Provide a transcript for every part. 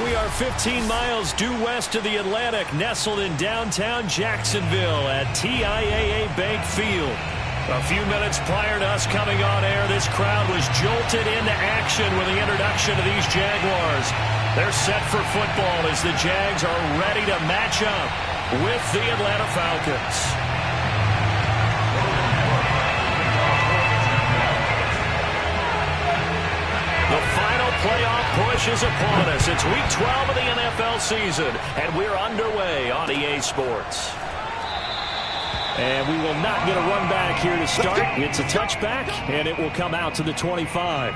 We are 15 miles due west of the Atlantic, nestled in downtown Jacksonville at TIAA Bank Field. A few minutes prior to us coming on air, this crowd was jolted into action with the introduction of these Jaguars. They're set for football as the Jags are ready to match up with the Atlanta Falcons. The final playoff push is upon us. It's week 12 of the NFL season, and we're underway on EA Sports. And we will not get a run back here to start. It's a touchback, and it will come out to the 25.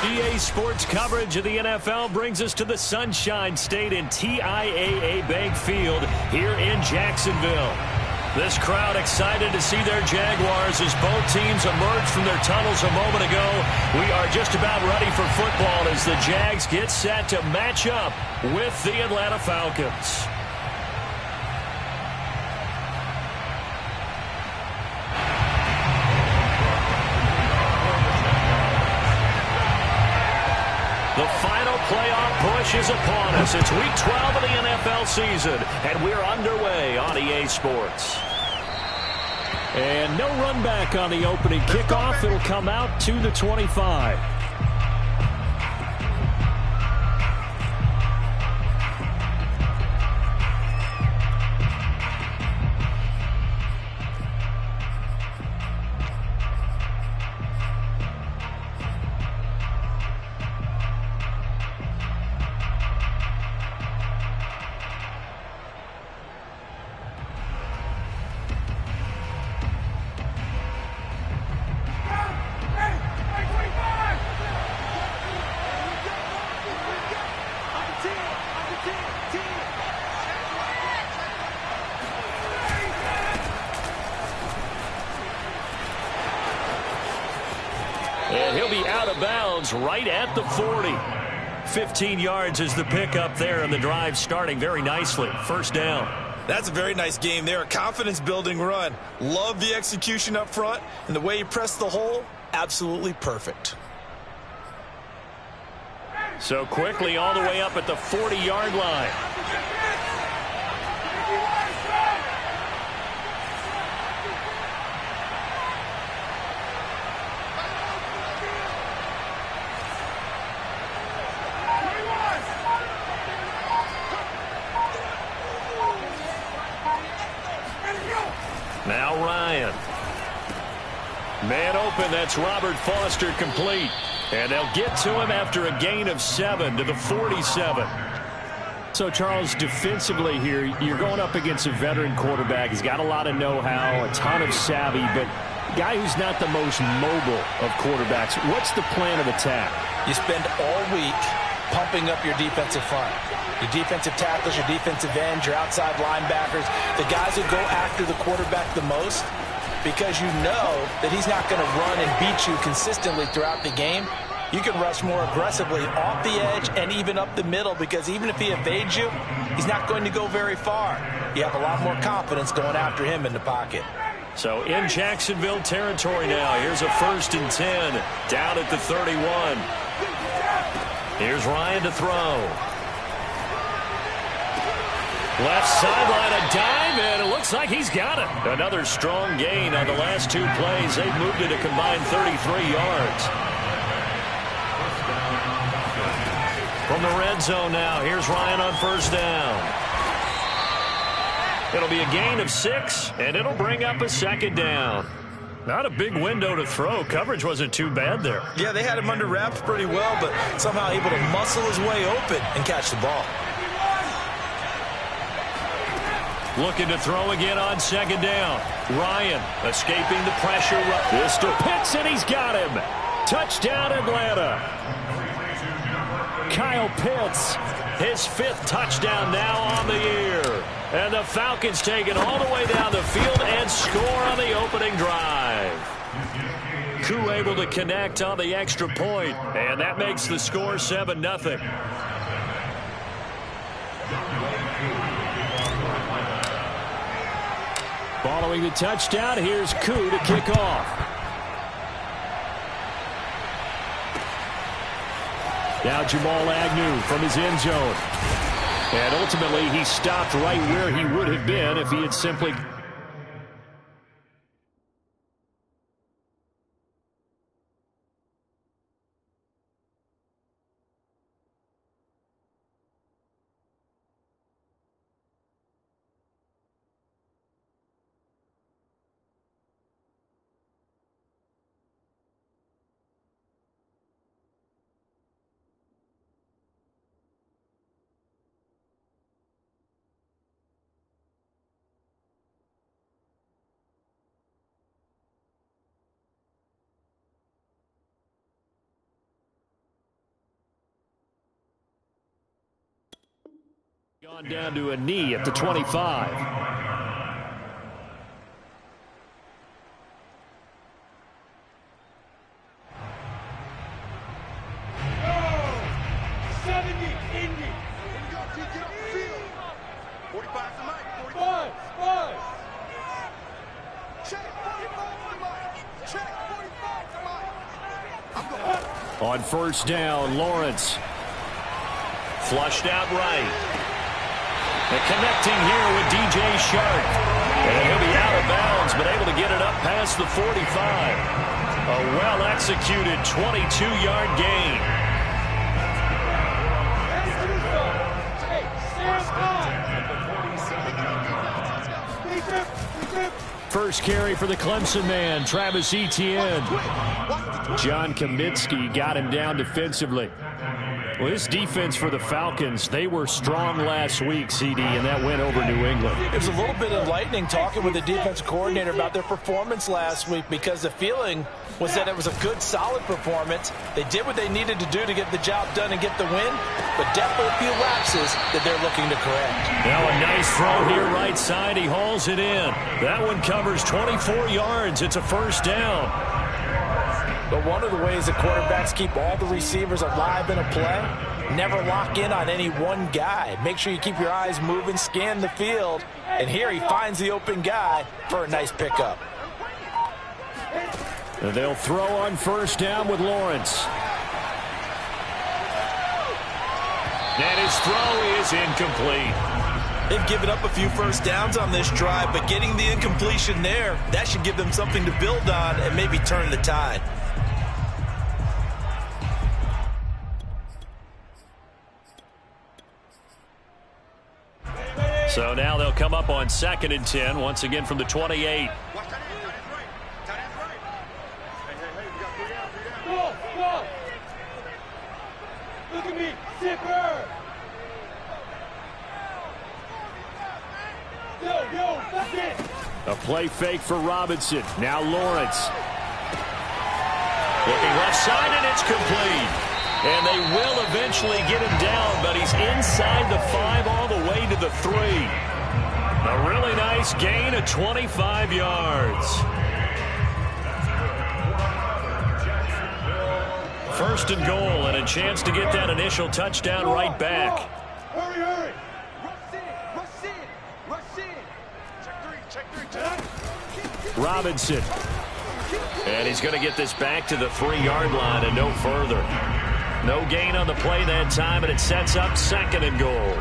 EA Sports coverage of the NFL brings us to the Sunshine State in TIAA Bank Field here in Jacksonville. This crowd excited to see their Jaguars as both teams emerged from their tunnels a moment ago. We are just about ready for football as the Jags get set to match up with the Atlanta Falcons. The final playoff push is upon us. It's Week 12 of the NFL season, and we're underway on EA Sports. And no run back on the opening kickoff. It'll come out to the 25. And he'll be out of bounds right at the 40. 15 yards is the pickup there, and the drive starting very nicely. First down. That's a very nice game there. A confidence-building run. Love the execution up front, and the way he pressed the hole, absolutely perfect. So quickly all the way up at the 40-yard line. Now Ryan. Man open, that's Robert Foster complete. And they'll get to him after a gain of 7 to the 47. So, Charles, defensively here, you're going up against a veteran quarterback. He's got a lot of know-how, a ton of savvy, but a guy who's not the most mobile of quarterbacks. What's the plan of attack? You spend all week pumping up your defensive front. Your defensive tackles, your defensive ends, your outside linebackers, the guys who go after the quarterback the most, because you know that he's not going to run and beat you consistently throughout the game. You can rush more aggressively off the edge and even up the middle, because even if he evades you, he's not going to go very far. You have a lot more confidence going after him in the pocket. So in Jacksonville territory now, here's a 1st and 10 down at the 31. Here's Ryan to throw. Left sideline, a dive, and it looks like he's got it. Another strong gain on the last 2 plays. They've moved it a combined 33 yards. From the red zone now, here's Ryan on 1st down. It'll be a gain of 6, and it'll bring up a 2nd down. Not a big window to throw. Coverage wasn't too bad there. Yeah, they had him under wraps pretty well, but somehow able to muscle his way open and catch the ball. Looking to throw again on 2nd down. Ryan escaping the pressure. This to Pitts, and he's got him. Touchdown, Atlanta. Kyle Pitts, his 5th touchdown now on the year. And the Falcons take it all the way down the field and score on the opening drive. Koo able to connect on the extra point, and that makes the score 7-0. Following the touchdown, here's Koo to kick off. Now Jamal Agnew from his end zone. And ultimately, he stopped right where he would have been if he had simply... Gone down to a knee at the 25. On first down, Lawrence. Flushed out right. And connecting here with DJ Shark. And he'll be out of bounds, but able to get it up past the 45. A well-executed 22-yard gain. First carry for the Clemson man, Travis Etienne. John Kaminsky got him down defensively. Well, this defense for the Falcons, they were strong last week, CD, and that went over New England. It was a little bit enlightening talking with the defensive coordinator about their performance last week, because the feeling was that it was a good, solid performance. They did what they needed to do to get the job done and get the win, but definitely a few lapses that they're looking to correct. Now a nice throw here right side. He hauls it in. That one covers 24 yards. It's a first down. But one of the ways that quarterbacks keep all the receivers alive in a play, never lock in on any one guy. Make sure you keep your eyes moving, scan the field, and here he finds the open guy for a nice pickup. And they'll throw on first down with Lawrence. And his throw is incomplete. They've given up a few first downs on this drive, but getting the incompletion there, that should give them something to build on and maybe turn the tide. So now they'll come up on 2nd and 10, once again from the 28. Look at me, zipper! Yo, that's it! A play fake for Robinson. Now Lawrence. Looking left side, and it's complete. And they will eventually get him down, but he's inside the 5 all the way to the 3. A really nice gain of 25 yards. First and goal, and a chance to get that initial touchdown right back. Hurry! Rush in! Robinson. And he's going to get this back to the 3-yard line and no further. No gain on the play that time, and it sets up 2nd and goal.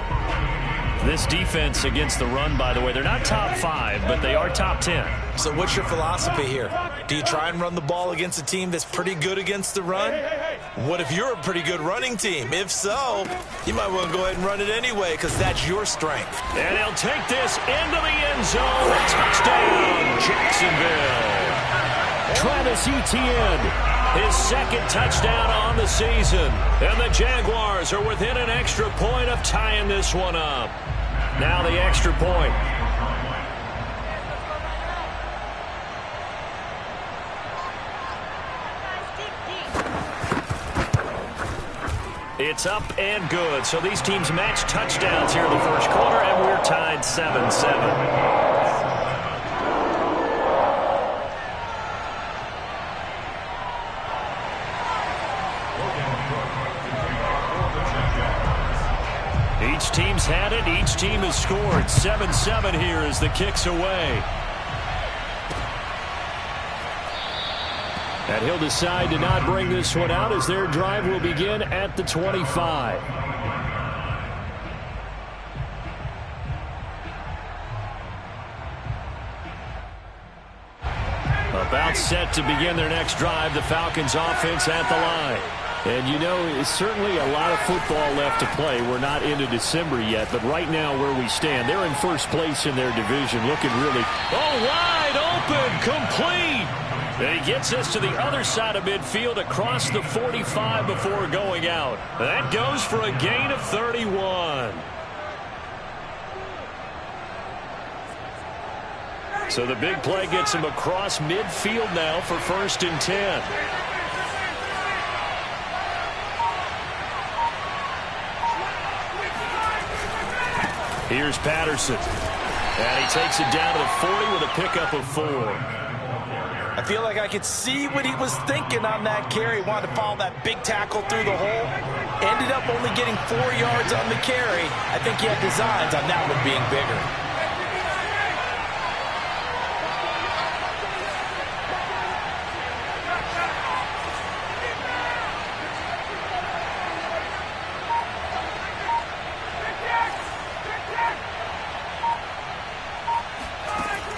This defense against the run, by the way, they're not top 5, but they are top 10. So what's your philosophy here? Do you try and run the ball against a team that's pretty good against the run? What if you're a pretty good running team? If so, you might want to go ahead and run it anyway, because that's your strength. And he'll take this into the end zone. Touchdown, Jacksonville. Travis Etienne. His 2nd touchdown on the season. And the Jaguars are within an extra point of tying this one up. Now the extra point. It's up and good. So these teams match touchdowns here in the first quarter, and we're tied 7-7. Each team's had it. Each team has scored. 7-7 here as the kick's away. And he'll decide to not bring this one out as their drive will begin at the 25. About set to begin their next drive, the Falcons offense at the line. And, you know, it's certainly a lot of football left to play. We're not into December yet, but right now where we stand, they're in first place in their division, looking really, wide open, complete. And he gets us to the other side of midfield across the 45 before going out. That goes for a gain of 31. So the big play gets him across midfield now for 1st and 10. Here's Patterson. And he takes it down to the 40 with a pickup of 4. I feel like I could see what he was thinking on that carry. He wanted to follow that big tackle through the hole. Ended up only getting 4 yards on the carry. I think he had designs on that one being bigger.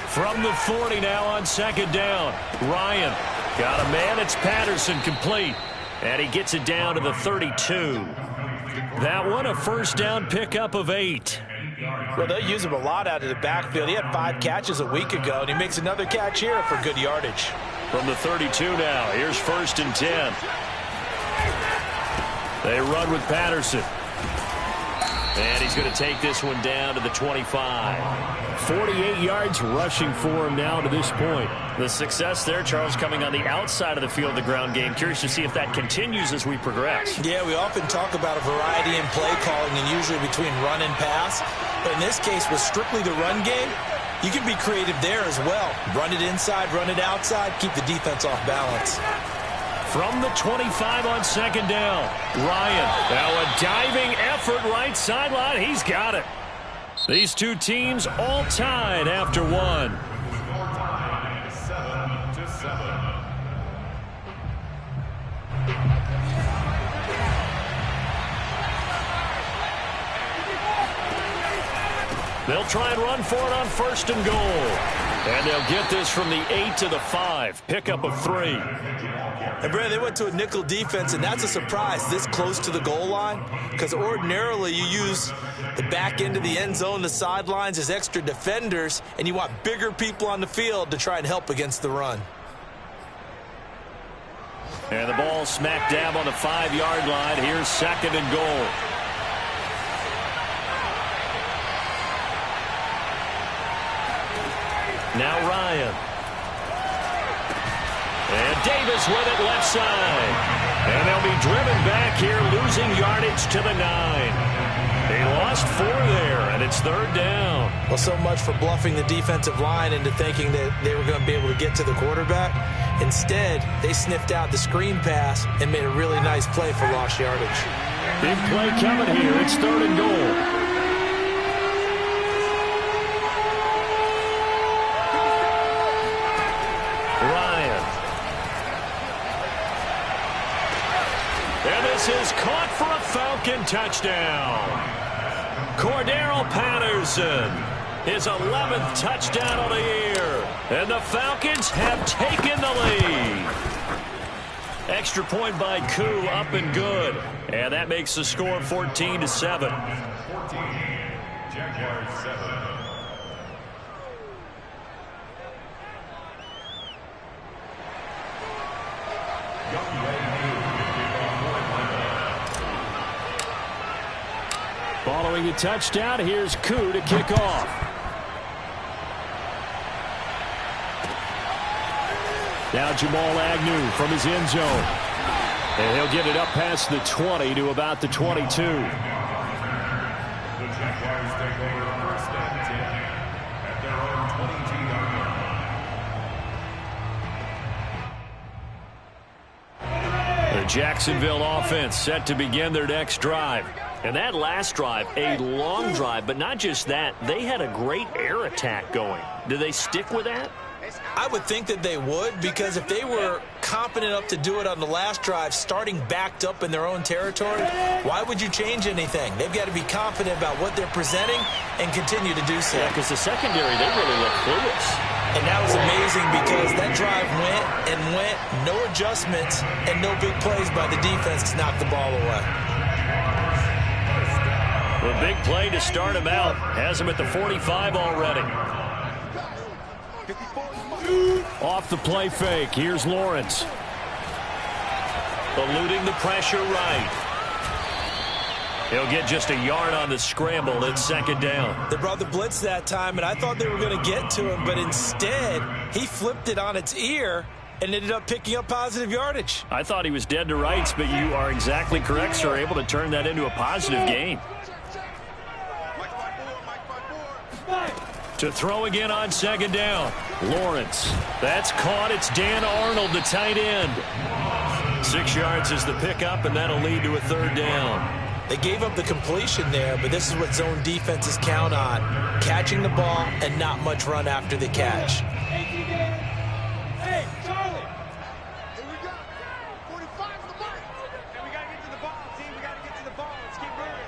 From the 40 now on second down. Ryan got a man. It's Patterson complete. And he gets it down to the 32. That one a first down pickup of 8. Well, they use him a lot out of the backfield. He had 5 catches a week ago, and he makes another catch here for good yardage. From the 32 now. Here's 1st and 10. They run with Patterson. And he's going to take this one down to the 25. 48 yards rushing for him now to this point. The success there, Charles, coming on the outside of the field, the ground game. Curious to see if that continues as we progress. Yeah, we often talk about a variety in play calling and usually between run and pass. But in this case, with strictly the run game, you can be creative there as well. Run it inside, run it outside, keep the defense off balance. From the 25 on second down, Ryan. Now a diving effort right sideline. He's got it. These two teams all tied after 1. They'll try and run for it on 1st and goal. And they'll get this from the 8 to the 5. Pickup of 3. And, Brad, they went to a nickel defense, and that's a surprise this close to the goal line, because ordinarily you use the back end of the end zone, the sidelines as extra defenders, and you want bigger people on the field to try and help against the run. And the ball smack dab on the 5-yard line. Here's 2nd and goal. Now Ryan. And Davis with it left side. And they'll be driven back here, losing yardage to the 9. They lost 4 there, and it's 3rd down. Well, so much for bluffing the defensive line into thinking that they were going to be able to get to the quarterback. Instead, they sniffed out the screen pass and made a really nice play for lost yardage. Big play coming here. It's 3rd and goal. Is caught for a Falcon touchdown. Cordero Patterson, his 11th touchdown of the year. And the Falcons have taken the lead. Extra point by Koo, up and good. And that makes the score 14-7. 14, Jaguars 7. Following a touchdown, here's Koo to kick off. Now Jamal Agnew from his end zone. And he'll get it up past the 20 to about the 22. The Jaguars take over 1st and 10 at their own 22-yard line. The Jacksonville offense set to begin their next drive. And that last drive, a long drive, but not just that. They had a great air attack going. Do they stick with that? I would think that they would, because if they were competent enough to do it on the last drive, starting backed up in their own territory, why would you change anything? They've got to be confident about what they're presenting and continue to do so. Yeah, because the secondary, they really look clueless. And that was amazing because that drive went and went, no adjustments, and no big plays by the defense to knock the ball away. The big play to start him out. Has him at the 45 already. Off the play fake. Here's Lawrence. Eluding the pressure right. He'll get just a yard on the scramble. It's 2nd down. They brought the blitz that time, and I thought they were going to get to him, but instead he flipped it on its ear and ended up picking up positive yardage. I thought he was dead to rights, but you are exactly correct, sir. Able to turn that into a positive gain. To throw again on second down. Lawrence. That's caught. It's Dan Arnold, the tight end. 6 yards is the pickup, and that'll lead to a third down. They gave up the completion there, but this is what zone defenses count on. Catching the ball and not much run after the catch. Hey, Charlie! Here we go. 45 to the mark. Hey, we got to get to the ball, team. We got to get to the ball. Let's keep moving.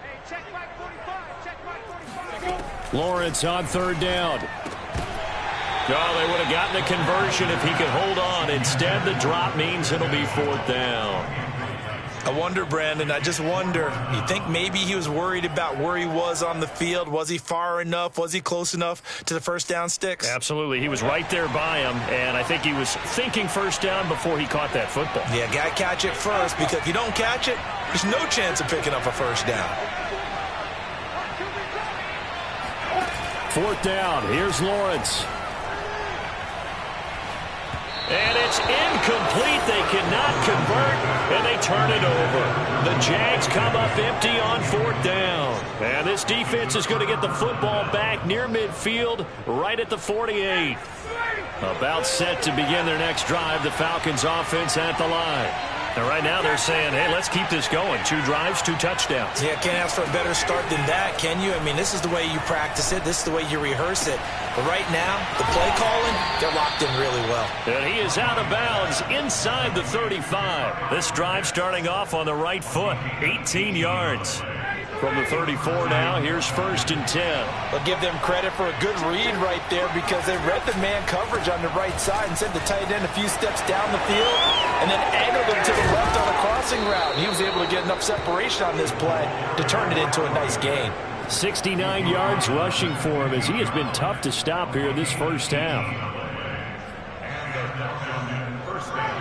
Hey, check back 45. Check back 45. Lawrence on third down. Oh, they would have gotten the conversion if he could hold on. Instead, the drop means it'll be fourth down. I wonder, Brandon, I just wonder, you think maybe he was worried about where he was on the field? Was he far enough? Was he close enough to the first down sticks? Absolutely. He was right there by him, and I think he was thinking first down before he caught that football. Yeah, got to catch it first, because if you don't catch it, there's no chance of picking up a first down. Fourth down. Here's Lawrence. And it's incomplete. They cannot convert, and they turn it over. The Jags come up empty on fourth down. And this defense is going to get the football back near midfield, right at the 48. About set to begin their next drive. The Falcons offense at the line. And right now they're saying, hey, let's keep this going. 2 drives, 2 touchdowns. Yeah, can't ask for a better start than that, can you? I mean, this is the way you practice it. This is the way you rehearse it. But right now, the play calling, they're locked in really well. And he is out of bounds inside the 35. This drive starting off on the right foot. 18 yards. From the 34 now, here's 1st and 10. I'll give them credit for a good read right there because they read the man coverage on the right side and sent the tight end a few steps down the field and then angled him to the left on a crossing route. And he was able to get enough separation on this play to turn it into a nice gain. 69 yards rushing for him as he has been tough to stop here this first half.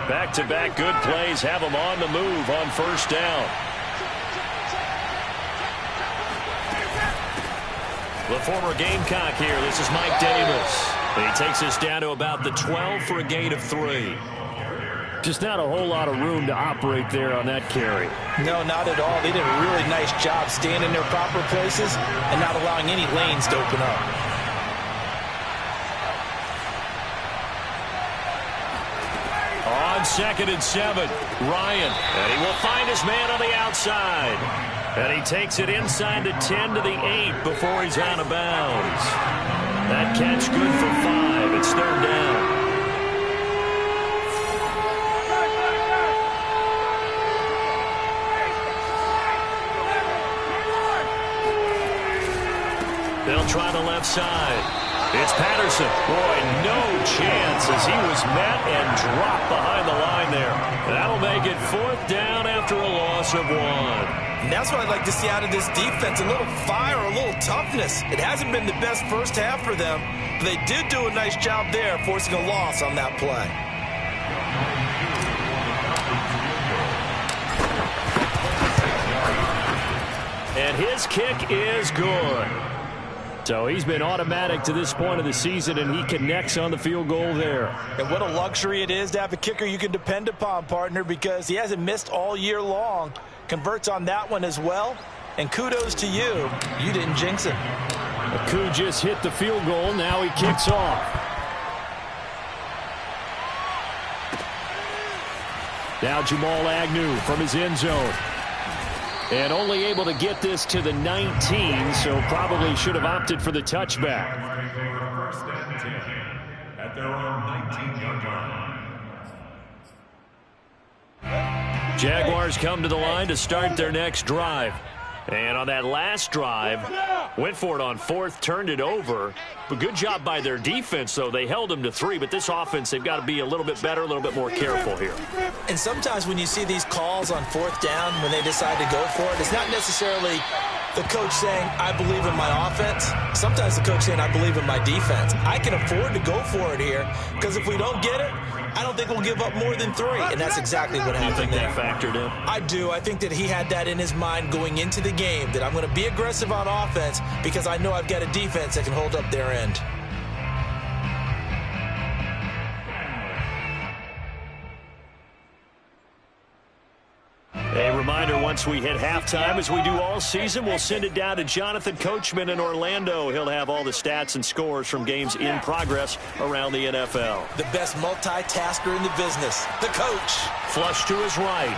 Back-to-back good plays have him on the move on first down. The former Gamecock here. This is Mike Davis. He takes us down to about the 12 for a gain of 3. Just not a whole lot of room to operate there on that carry. No, not at all. They did a really nice job staying in their proper places and not allowing any lanes to open up. On 2nd and 7, Ryan. And he will find his man on the outside. And he takes it inside the 10 to the 8 before he's out of bounds. That catch good for 5. It's third down. They'll try the left side. It's Patterson. Boy, no chance as he was met and dropped behind the line there. That'll make it fourth down after a loss of 1. And that's what I'd like to see out of this defense, a little fire, a little toughness. It hasn't been the best first half for them, but they did do a nice job there forcing a loss on that play. And his kick is good. So he's been automatic to this point of the season, and he connects on the field goal there. And what a luxury it is to have a kicker you can depend upon, partner, because he hasn't missed all year long. Converts on that one as well. And kudos to you. You didn't jinx him. Aku just hit the field goal. Now he kicks off. Now Jamal Agnew from his end zone. And only able to get this to the 19, so probably should have opted for the touchback. First and 10 at their own 19-yard line. Jaguars come to the line to start their next drive. And on that last drive, went for it on 4th, turned it over. But good job by their defense, though. They held them to 3, but this offense, they've got to be a little bit better, a little bit more careful here. And sometimes when you see these calls on 4th down, when they decide to go for it, it's not necessarily the coach saying, I believe in my offense. Sometimes the coach saying, I believe in my defense. I can afford to go for it here, because if we don't get it, I don't think we'll give up more than 3. And that's exactly what happened. You think there. that factored in? I do. I think that he had that in his mind going into the game, that I'm going to be aggressive on offense because I know I've got a defense that can hold up their end. A reminder, once we hit halftime, as we do all season, we'll send it down to Jonathan Coachman in Orlando. He'll have all the stats and scores from games in progress around the NFL. The best multitasker in the business, the coach. Flush to his right.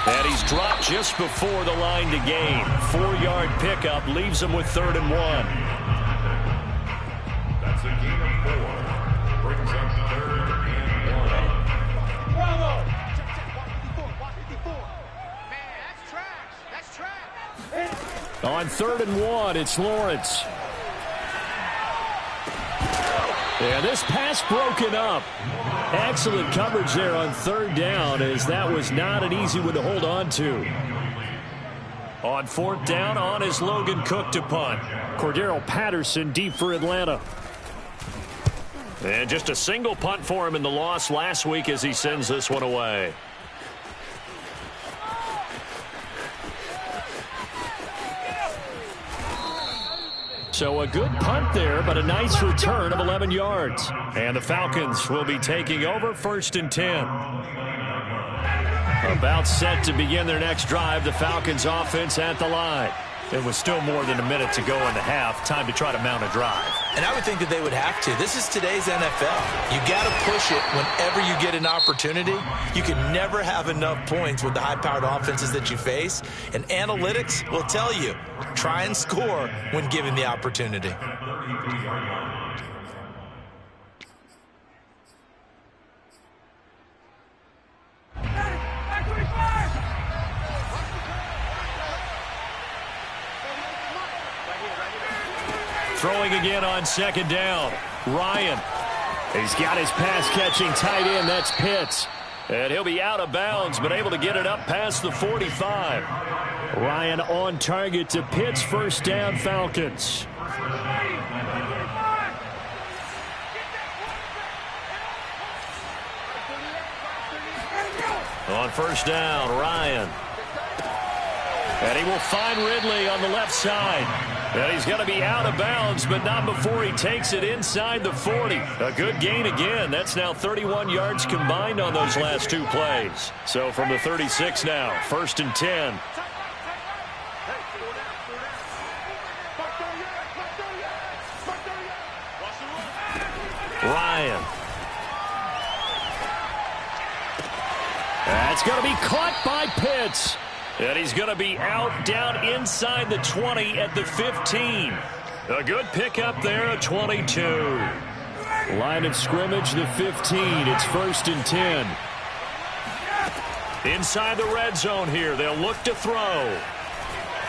And he's dropped just before the line to gain. 4-yard pickup leaves him with 3rd and 1. That's a gain of 4. Brings up 3rd and 1. Bravo! Watch 54. Man, that's trash. That's trash. On 3rd and 1, it's Lawrence. And this pass broken up. Excellent coverage there on 3rd down, as that was not an easy one to hold on to. On 4th down, on is Logan Cook to punt. Cordero Patterson deep for Atlanta. And just a single punt for him in the loss last week as he sends this one away. So a good punt there, but a nice return of 11 yards. And the Falcons will be taking over 1st and 10. About set to begin their next drive, the Falcons offense at the line. It was still more than a minute to go in the half. Time to try to mount a drive. And I would think that they would have to. This is today's NFL. You got to push it whenever you get an opportunity. You can never have enough points with the high-powered offenses that you face. And analytics will tell you, try and score when given the opportunity. Throwing again on 2nd down. Ryan. He's got his pass-catching tight end. That's Pitts. And he'll be out of bounds, but able to get it up past the 45. Ryan on target to Pitts. 1st down, Falcons. On 1st down, Ryan. And he will find Ridley on the left side. And he's going to be out of bounds, but not before he takes it inside the 40. A good gain again. That's now 31 yards combined on those last 2 plays. So from the 36 now, 1st and 10. Ryan. That's going to be caught by Pitts. And he's going to be out down inside the 20 at the 15. A good pickup there at 22. Line of scrimmage, the 15. It's 1st and 10. Inside the red zone here. They'll look to throw.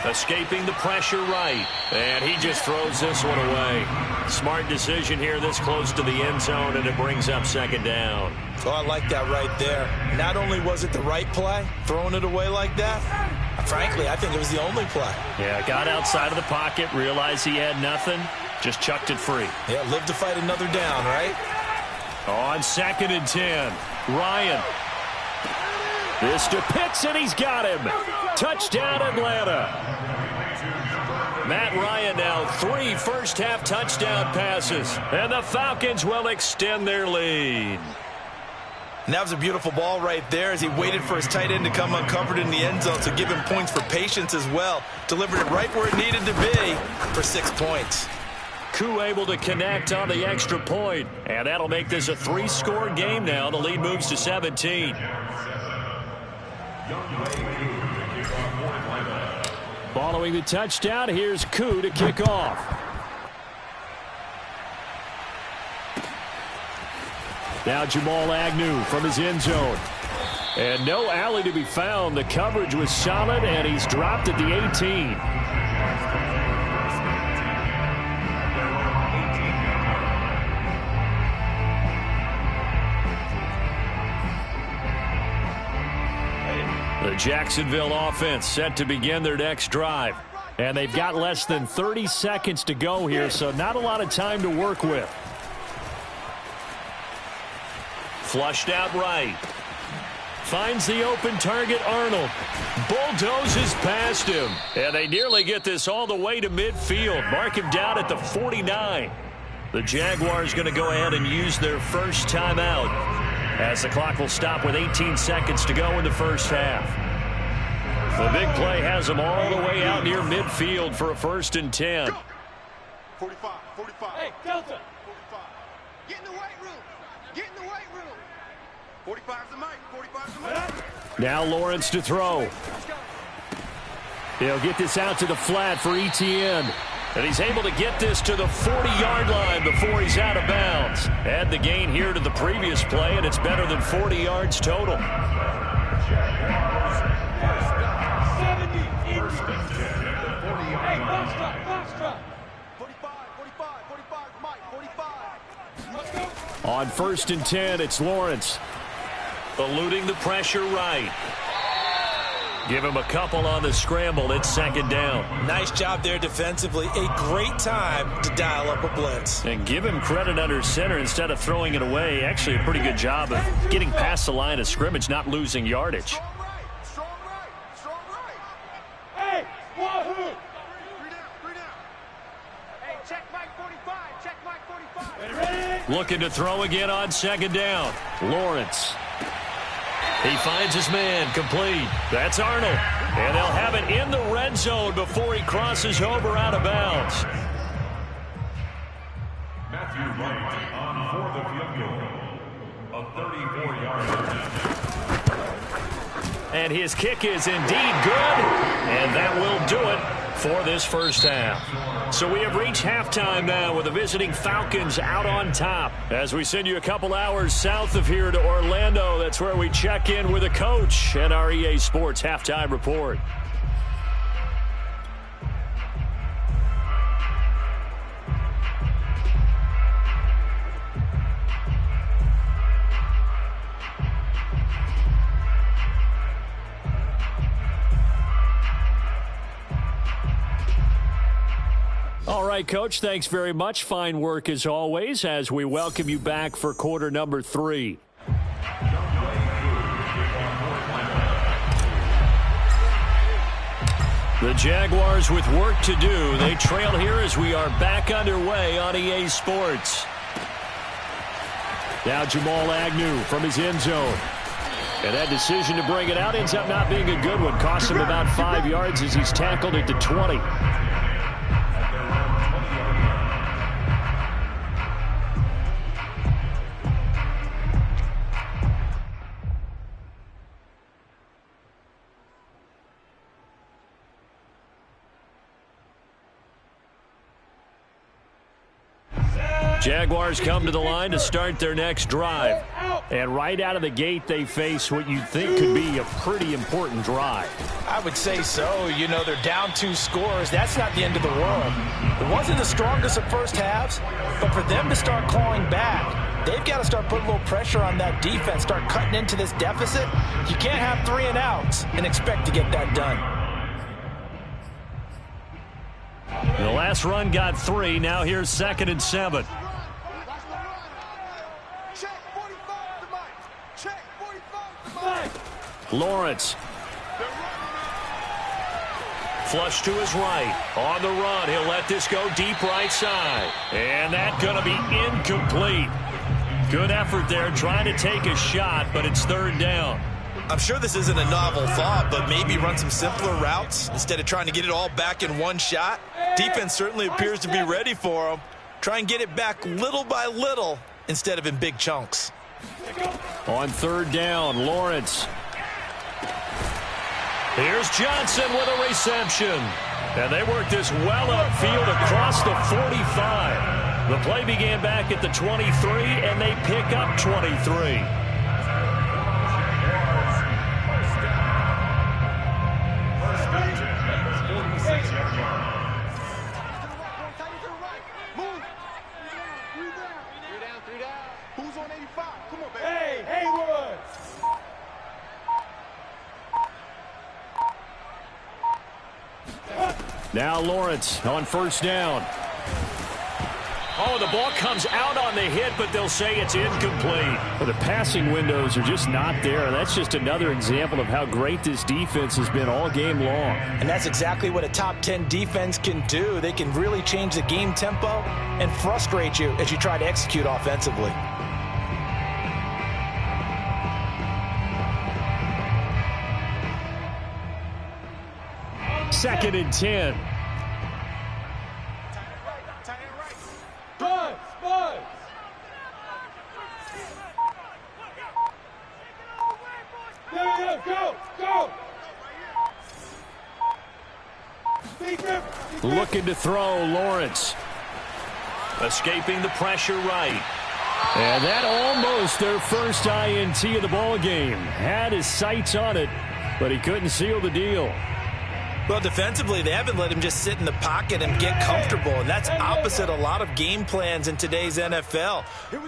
Escaping the pressure right. And he just throws this one away. Smart decision here this close to the end zone, and it brings up 2nd down. Oh, I like that right there. Not only was it the right play, throwing it away like that, frankly, I think it was the only play. Yeah, got outside of the pocket, realized he had nothing, just chucked it free. Yeah, live to fight another down, right? On 2nd and 10, Ryan. This to Pitts, and he's got him. Touchdown, Atlanta. Matt Ryan now 3 first-half touchdown passes, and the Falcons will extend their lead. And that was a beautiful ball right there as he waited for his tight end to come uncovered in the end zone, so give him points for patience as well. Delivered it right where it needed to be for 6 points. Koo able to connect on the extra point, and that'll make this a 3-score game now. The lead moves to 17. Following the touchdown, here's Koo to kick off. Now Jamal Agnew from his end zone. And no alley to be found. The coverage was solid, and he's dropped at the 18. The Jacksonville offense set to begin their next drive. And they've got less than 30 seconds to go here, so not a lot of time to work with. Flushed out right. Finds the open target, Arnold. Bulldozes past him. And they nearly get this all the way to midfield. Mark him down at the 49. The Jaguars going to go ahead and use their first timeout. as the clock will stop with 18 seconds to go in the first half. The big play has them all the way out near midfield for a 1st and 10. 45, 45. Hey, Delta. 45. Get in the weight room. Get in the weight room. 45's the mic. 45's the mic. Now Lawrence to throw. He'll get this out to the flat for Etienne. And he's able to get this to the 40-yard line before he's out of bounds. Add the gain here to the previous play, and it's better than 40 yards total. 70. Hey, box truck. 45, 45, 45, Mike, 45. Let's go. On 1st and 10, it's Lawrence. Eluding the pressure right. Give him a couple on the scramble. It's 2nd down. Nice job there defensively. A great time to dial up a blitz. And give him credit under center instead of throwing it away. Actually a pretty good job of getting past the line of scrimmage, not losing yardage. Strong right, strong right, strong right. Hey, wahoo. 3 down. Hey, check Mike 45. Check Mike 45. Ready? Looking to throw again on 2nd down. Lawrence. He finds his man, complete. That's Arnold. And they'll have it in the red zone before he crosses over out of bounds. Matthew Wright on for the field goal. A 34-yard. And his kick is indeed good. And that will do it for this first half. So we have reached halftime now with the visiting Falcons out on top. As we send you a couple hours south of here to Orlando, that's where we check in with a coach and our EA Sports Halftime Report. All right, Coach, thanks very much. Fine work as always as we welcome you back for quarter number 3. The Jaguars with work to do. They trail here as we are back underway on EA Sports. Now Jamal Agnew from his end zone. And that decision to bring it out ends up not being a good one. Costs him about 5 yards as he's tackled at the 20. Jaguars come to the line to start their next drive. And right out of the gate, they face what you'd think could be a pretty important drive. I would say so. You know, they're down 2 scores. That's not the end of the world. It wasn't the strongest of first halves, but for them to start clawing back, they've got to start putting a little pressure on that defense, start cutting into this deficit. You can't have 3 and outs and expect to get that done. The last run got 3. Now here's 2nd and 7. Check 45 the mic. Check 45 the mic. Lawrence. Flush to his right. On the run. He'll let this go deep right side. And that's going to be incomplete. Good effort there trying to take a shot, but it's 3rd down. I'm sure this isn't a novel thought, but maybe run some simpler routes instead of trying to get it all back in one shot. Defense certainly appears to be ready for them. Try and get it back little by little instead of in big chunks. On 3rd down, Lawrence. Here's Johnson with a reception. And they work this well upfield across the 45. The play began back at the 23, and they pick up 23. Who's on 85? Come on, baby. Hey, Haywood. Now Lawrence on 1st down. Oh, the ball comes out on the hit, but they'll say it's incomplete. Well, the passing windows are just not there. That's just another example of how great this defense has been all game long. And that's exactly what a top 10 defense can do. They can really change the game tempo and frustrate you as you try to execute offensively. 2nd and 10. Looking to throw, Lawrence. Escaping the pressure right. And that almost their first INT of the ball game. Had his sights on it, but he couldn't seal the deal. Well, defensively, they haven't let him just sit in the pocket and get comfortable, and that's opposite a lot of game plans in today's NFL.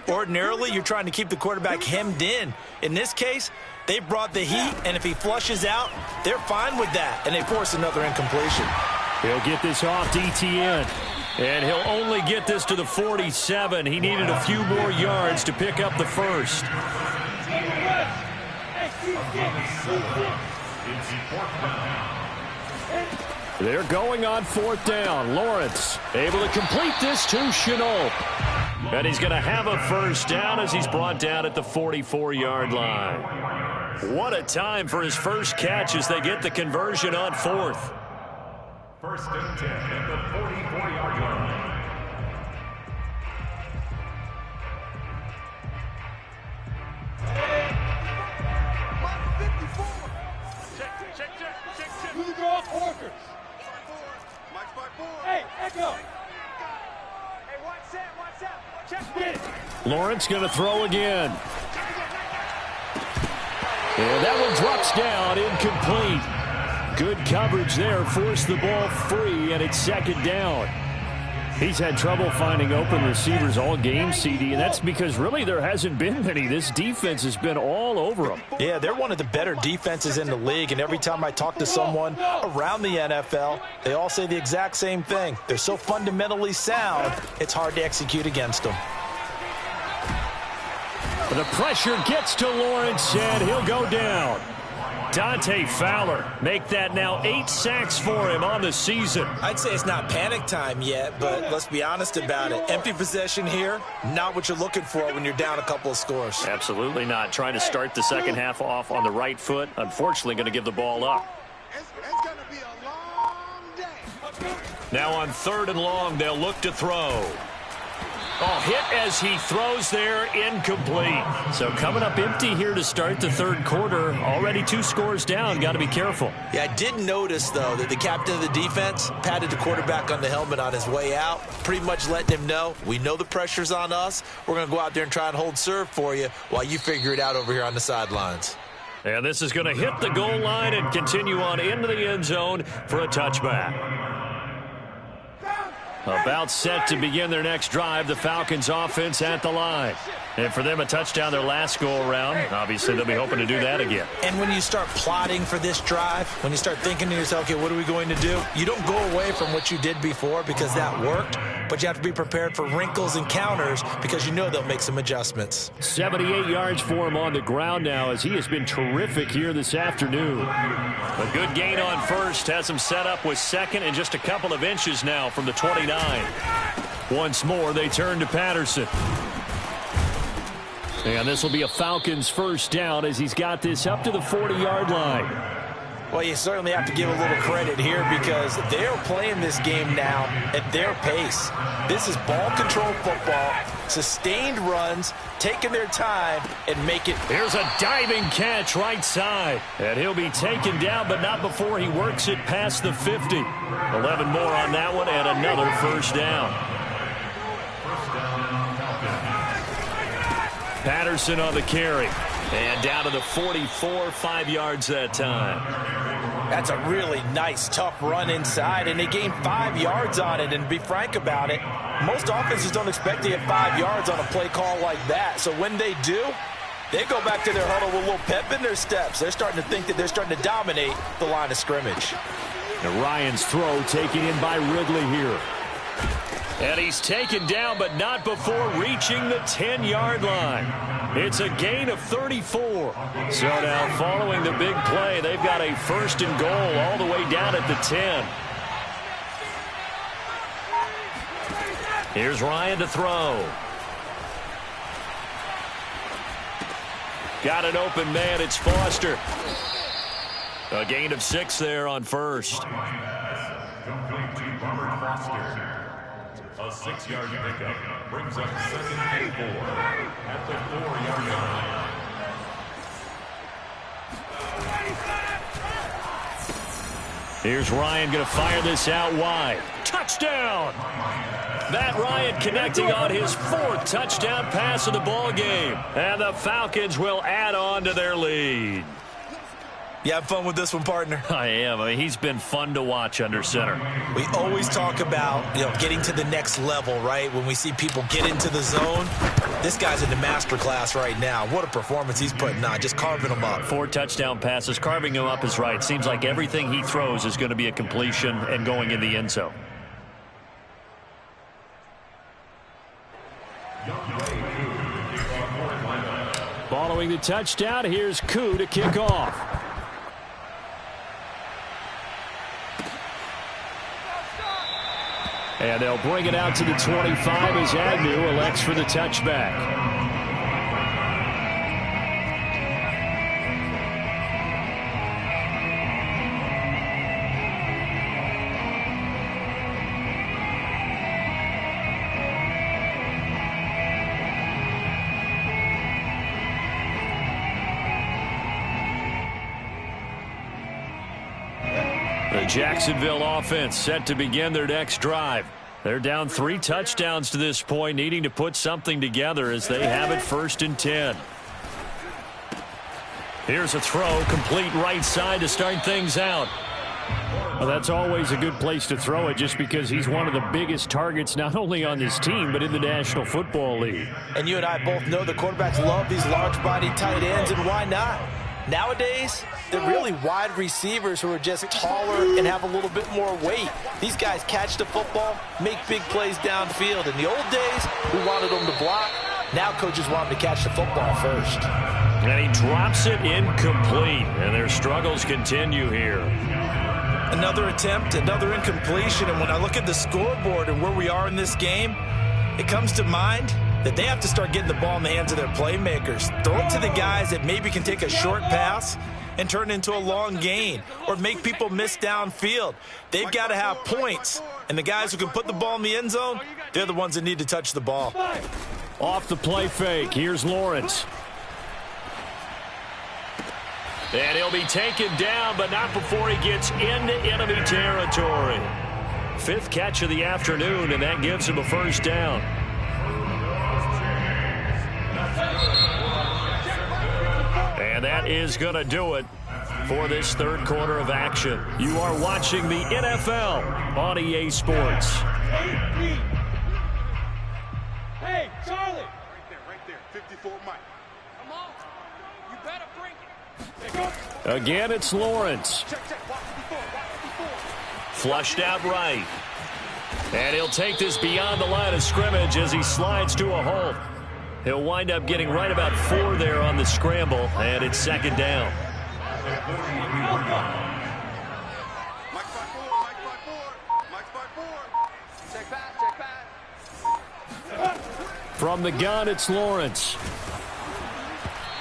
Ordinarily, you're trying to keep the quarterback hemmed in. In this case, they brought the heat, and if he flushes out, they're fine with that, and they force another incompletion. He'll get this off to ETN, and he'll only get this to the 47. He needed a few more yards to pick up the first. They're going on 4th down. Lawrence able to complete this to Chenault. And he's going to have a first down as he's brought down at the 44-yard line. What a time for his first catch as they get the conversion on 4th. 1st and 10 at the 44-yard line. Lawrence going to throw again. And that one drops down, incomplete. Good coverage there, forced the ball free, and it's 2nd down. He's had trouble finding open receivers all game, CD, and that's because really there hasn't been many. This defense has been all over them. Yeah, they're one of the better defenses in the league, and every time I talk to someone around the NFL, they all say the exact same thing. They're so fundamentally sound, it's hard to execute against them. The pressure gets to Lawrence, and he'll go down. Dante Fowler make that now 8 sacks for him on the season. I'd say it's not panic time yet, but let's be honest about it. Empty possession here, not what you're looking for when you're down a couple of scores. Absolutely not. Trying to start the second half off on the right foot. Unfortunately, going to give the ball up. It's going to be a long day. Now on 3rd and long, they'll look to throw. Oh, hit as he throws there, incomplete. So coming up empty here to start the 3rd quarter. Already 2 scores down. Got to be careful. Yeah, I did notice, though, that the captain of the defense patted the quarterback on the helmet on his way out, pretty much letting him know, we know the pressure's on us. We're going to go out there and try and hold serve for you while you figure it out over here on the sidelines. And this is going to hit the goal line and continue on into the end zone for a touchback. About set to begin their next drive, the Falcons offense at the line. And for them, a touchdown their last go-around. Obviously, they'll be hoping to do that again. And when you start plotting for this drive, when you start thinking to yourself, okay, what are we going to do? You don't go away from what you did before because that worked, but you have to be prepared for wrinkles and counters because you know they'll make some adjustments. 78 yards for him on the ground now as he has been terrific here this afternoon. A good gain on first, has him set up with 2nd and just a couple of inches now from the 29. Once more, they turn to Patterson. And this will be a Falcons first down as he's got this up to the 40-yard line. Well, you certainly have to give a little credit here because they're playing this game now at their pace. This is ball control football, sustained runs, taking their time, and make it. Here's a diving catch right side. And he'll be taken down, but not before he works it past the 50. 11 more on that one and another first down. Patterson on the carry. And down to the 44, 5 yards that time. That's a really nice, tough run inside, and they gained 5 yards on it. And to be frank about it, most offenses don't expect to get 5 yards on a play call like that. So when they do, they go back to their huddle with a little pep in their steps. They're starting to think that they're starting to dominate the line of scrimmage. And Ryan's throw taken in by Ridley here. And he's taken down, but not before reaching the 10-yard line. It's a gain of 34. So now following the big play, they've got a 1st and goal all the way down at the 10. Here's Ryan to throw. Got an open man. It's Foster. A gain of 6 there on first. Complete to Robert Foster. A 6-yard pickup brings up 2nd and 4 at the 4-yard line. Here's Ryan going to fire this out wide. Touchdown! Matt Ryan connecting on his 4th touchdown pass of the ball game. And the Falcons will add on to their lead. You have fun with this one, partner? I am. I mean, he's been fun to watch under center. We always talk about, getting to the next level, right? When we see people get into the zone, this guy's in the master class right now. What a performance he's putting on, just carving them up. 4 touchdown passes. Carving him up is right. Seems like everything he throws is going to be a completion and going in the end zone. Following the touchdown, here's Koo to kick off. And they'll bring it out to the 25 as Agnew elects for the touchback. The Jacksonville offense set to begin their next drive. They're down 3 touchdowns to this point, needing to put something together as they have it 1st and 10. Here's a throw, complete right side to start things out. Well, that's always a good place to throw it just because he's one of the biggest targets not only on this team but in the National Football League. And you and I both know the quarterbacks love these large-body tight ends, and why not? Nowadays, they're really wide receivers who are just taller and have a little bit more weight. These guys catch the football, make big plays downfield. In the old days, we wanted them to block. Now coaches want them to catch the football first. And he drops it incomplete, and their struggles continue here. Another attempt, another incompletion, and when I look at the scoreboard and where we are in this game, it comes to mind that they have to start getting the ball in the hands of their playmakers. Throw it to the guys that maybe can take a short pass and turn it into a long gain or make people miss downfield. They've got to have points, and the guys who can put the ball in the end zone, they're the ones that need to touch the ball. Off the play fake, here's Lawrence. And he'll be taken down, but not before he gets into enemy territory. 5th catch of the afternoon, and that gives him a 1st down. And that is going to do it for this 3rd quarter of action. You are watching the NFL on EA Sports. Hey, Charlie! Right there, 54 Mike. Come on. You better bring it. Again, it's Lawrence. Check, watch before. Flushed out right. And he'll take this beyond the line of scrimmage as he slides to a halt. He'll wind up getting right about 4 there on the scramble, and it's 2nd down. Mike's by 4. Check pass. From the gun, it's Lawrence.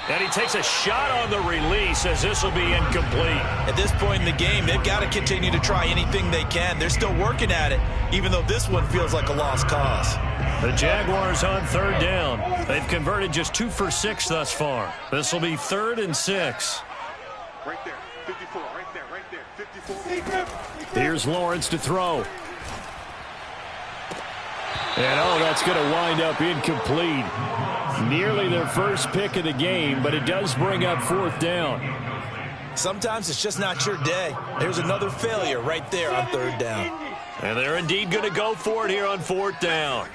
And he takes a shot on the release as this will be incomplete. At this point in the game, they've got to continue to try anything they can. They're still working at it, even though this one feels like a lost cause. The Jaguars on 3rd down. They've converted just 2 for 6 thus far. This will be 3rd and 6. Right there, 54, right there, 54. Here's Lawrence to throw. And, that's going to wind up incomplete. Nearly their first pick of the game, but it does bring up 4th down. Sometimes it's just not your day. There's another failure right there on 3rd down. And ththey're indeed going to go for it here on 4th down.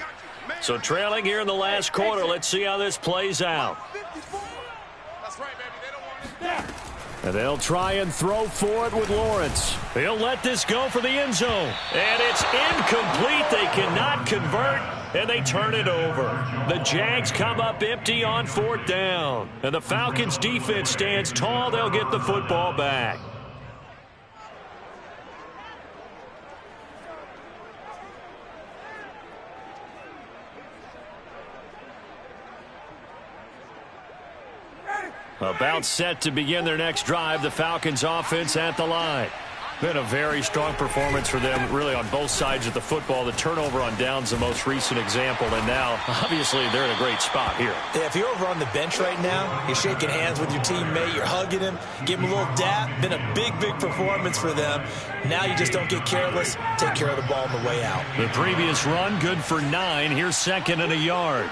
So trailing here in the last quarter, let's see how this plays out. That's right, baby. They don't want it. And they'll try and throw for it with Lawrence. He'll let this go for the end zone. And it's incomplete. They cannot convert, and they turn it over. The Jags come up empty on 4th down. And the Falcons' defense stands tall. They'll get the football back. About set to begin their next drive. The Falcons offense at the line. Been a very strong performance for them, really, on both sides of the football. The turnover on downs, the most recent example, and now, obviously, they're in a great spot here. Yeah, if you're over on the bench right now, you're shaking hands with your teammate, you're hugging him, give him a little dap. Been a big, big performance for them. Now you just don't get careless. Take care of the ball on the way out. The previous run, good for 9. Here's 2nd and a yard.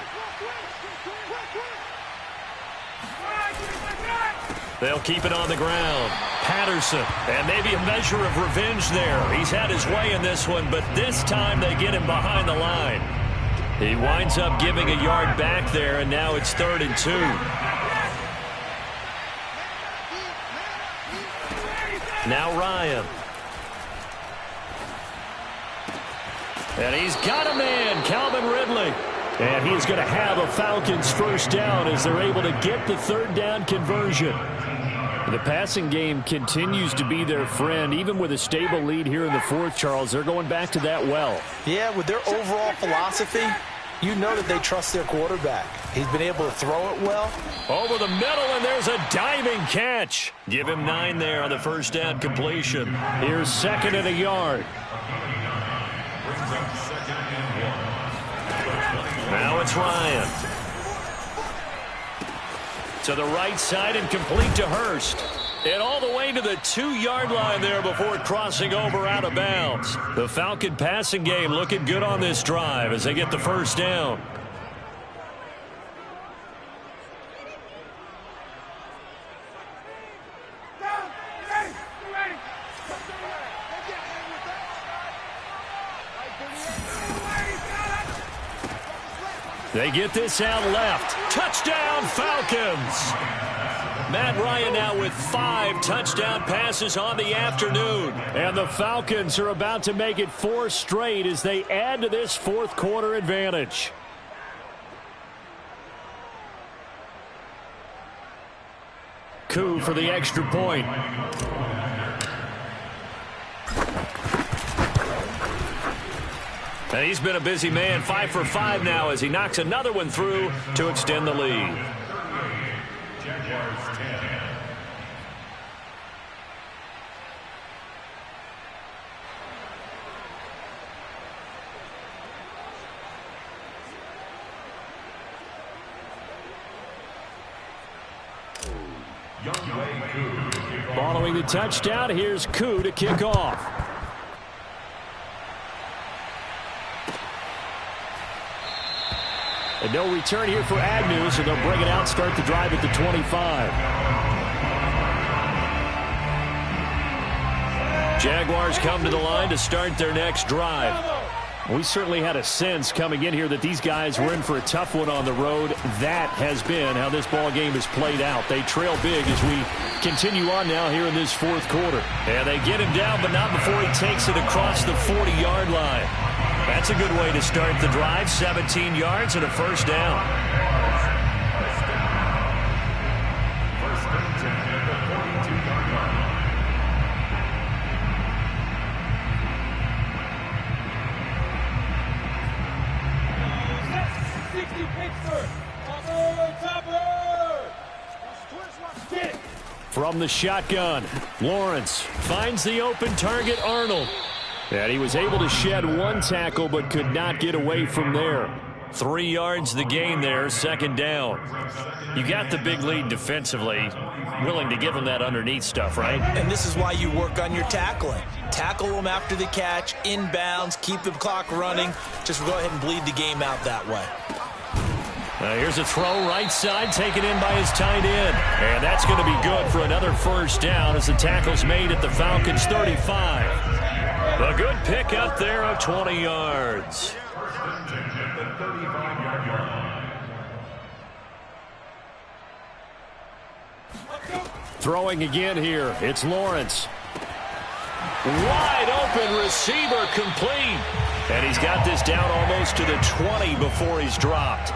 They'll keep it on the ground. Patterson, and maybe a measure of revenge there. He's had his way in this one, but this time they get him behind the line. He winds up giving a yard back there, and now it's 3rd and 2. Now Ryan. And he's got a man, Calvin Ridley. And he's going to have a Falcons first down as they're able to get the 3rd down conversion. The passing game continues to be their friend. Even with a stable lead here in the 4th, Charles, they're going back to that well. Yeah, with their overall philosophy, you know that they trust their quarterback. He's been able to throw it well. Over the middle, and there's a diving catch. Give him 9 there on the first down completion. Here's 2nd and a yard. Now it's Ryan. To the right side and complete to Hurst. And all the way to the 2-yard line there before crossing over out of bounds. The Falcon passing game looking good on this drive as they get the first down. They get this out left. Touchdown, Falcons! Matt Ryan now with 5 touchdown passes on the afternoon. And the Falcons are about to make it 4 straight as they add to this 4th quarter advantage. Koo for the extra point. And he's been a busy man, 5 for 5 now as he knocks another one through to extend the lead. Jaguars 10. Following the touchdown, here's Koo to kick off. And no return here for Agnew, so they'll bring it out, start the drive at the 25. Jaguars come to the line to start their next drive. We certainly had a sense coming in here that these guys were in for a tough one on the road. That has been how this ball game has played out. They trail big as we continue on now here in this 4th quarter. And they get him down, but not before he takes it across the 40-yard line. That's a good way to start the drive. 17 yards and a first down. First and 10 at the 42-yard line. From the shotgun, Lawrence finds the open target, Arnold. And he was able to shed 1 tackle but could not get away from there. 3 yards the gain there, 2nd down. You got the big lead defensively. Willing to give them that underneath stuff, right? And this is why you work on your tackling. Tackle them after the catch, inbounds, keep the clock running. Just go ahead and bleed the game out that way. Here's a throw right side taken in by his tight end. And that's going to be good for another first down as the tackle's made at the Falcons' 35. A good pick up there of 20 yards. Throwing again here. It's Lawrence. Wide open receiver complete. And he's got this down almost to the 20 before he's dropped.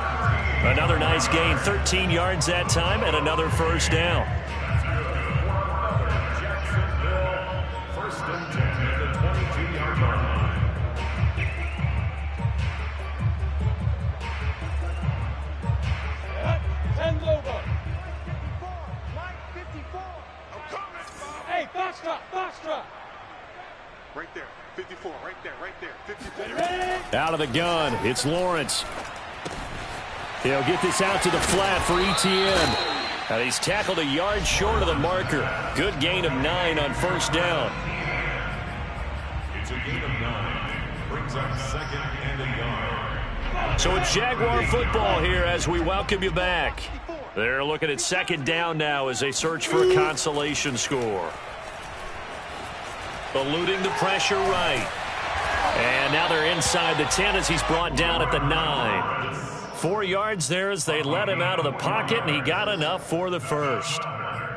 Another nice gain, 13 yards that time, and another first down. First and 10 at the 22-yard line. Right there. 54. Right there. 54. Out of the gun. It's Lawrence. He'll get this out to the flat for Etienne. And he's tackled a yard short of the marker. Good gain of 9 on first down. It's a gain of 9. Brings up 2nd and a yard. So it's Jaguar football here as we welcome you back. They're looking at 2nd down now as they search for a consolation score. Eluding the pressure right. And now they're inside the 10 as he's brought down at the 9. 4 yards there as they let him out of the pocket, and he got enough for the first.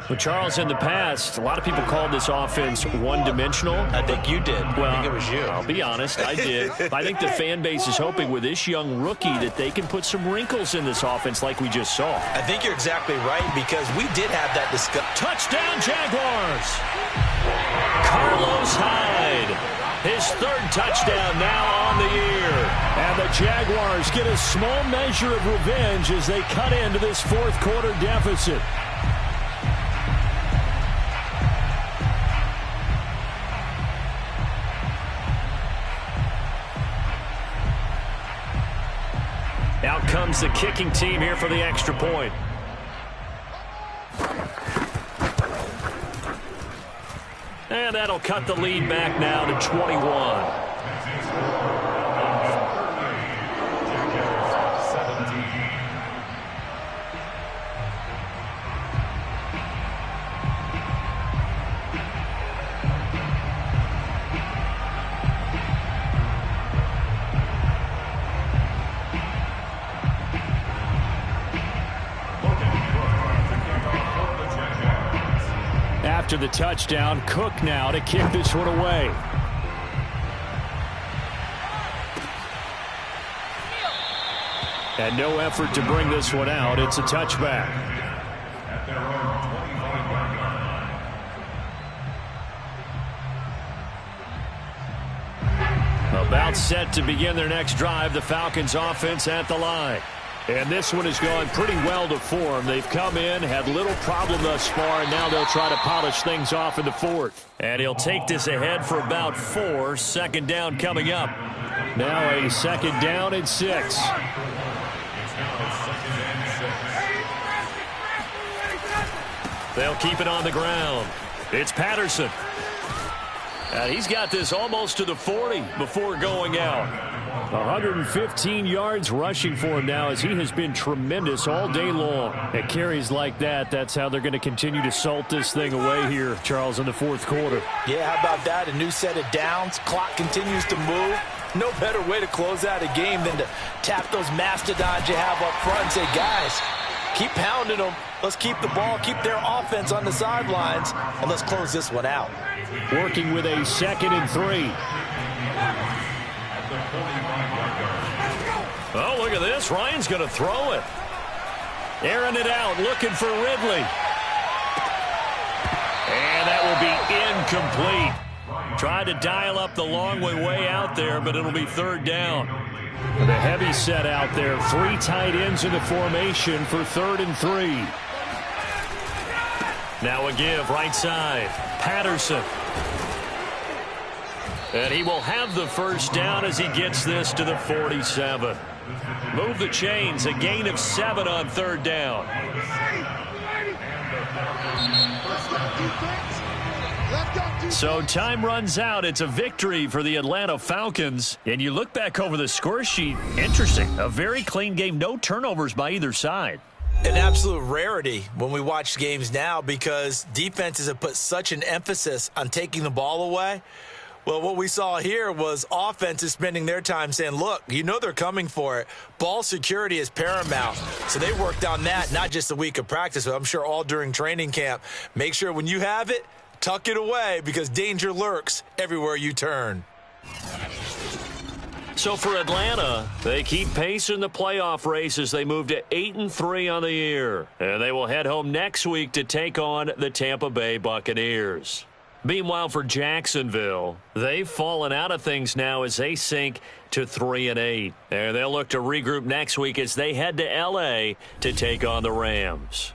But Charles, in the past, a lot of people called this offense one-dimensional. I think you did. Well, I think it was you. I'll be honest, I did. I think the fan base is hoping with this young rookie that they can put some wrinkles in this offense like we just saw. I think you're exactly right because we did have that discussion. Touchdown, Jaguars! Carlos Hyde. His 3rd touchdown now on the year. And the Jaguars get a small measure of revenge as they cut into this 4th quarter deficit. Out comes the kicking team here for the extra point. And that'll cut the lead back now to 21. After the touchdown, Cook now to kick this one away. And no effort to bring this one out. It's a touchback. At their own 25-yard line. About set to begin their next drive, the Falcons offense at the line. And this one has gone pretty well to form. They've come in, had little problem thus far, and now they'll try to polish things off in the 4th. And he'll take this ahead for about 4. 2nd down coming up. Now a 2nd down and 6. They'll keep it on the ground. It's Patterson. And he's got this almost to the 40 before going out. 115 yards rushing for him now as he has been tremendous all day long. At carries like that, that's how they're going to continue to salt this thing away here, Charles, in the 4th quarter. Yeah, how about that? A new set of downs. Clock continues to move. No better way to close out a game than to tap those mastodons you have up front and say, guys, keep pounding them. Let's keep the ball, keep their offense on the sidelines, and let's close this one out. Working with a 2nd and 3. Oh, look at this. Ryan's going to throw it. Airing it out, looking for Ridley. And that will be incomplete. Tried to dial up the long way out there, but it'll be 3rd down. The heavy set out there. 3 tight ends in the formation for 3rd and 3. Now a give right side. Patterson. And he will have the first down as he gets this to the 47. Move the chains. A gain of 7 on 3rd down. So time runs out. It's a victory for the Atlanta Falcons. And you look back over the score sheet. Interesting. A very clean game. No turnovers by either side. An absolute rarity when we watch games now because defenses have put such an emphasis on taking the ball away. Well, what we saw here was offenses spending their time saying, look, you know they're coming for it. Ball security is paramount. So they worked on that, not just a week of practice, but I'm sure all during training camp. Make sure when you have it, tuck it away because danger lurks everywhere you turn. So for Atlanta, they keep pace in the playoff race as they move to 8-3 on the year. And they will head home next week to take on the Tampa Bay Buccaneers. Meanwhile, for Jacksonville, they've fallen out of things now as they sink to 3-8. And they'll look to regroup next week as they head to L.A. to take on the Rams.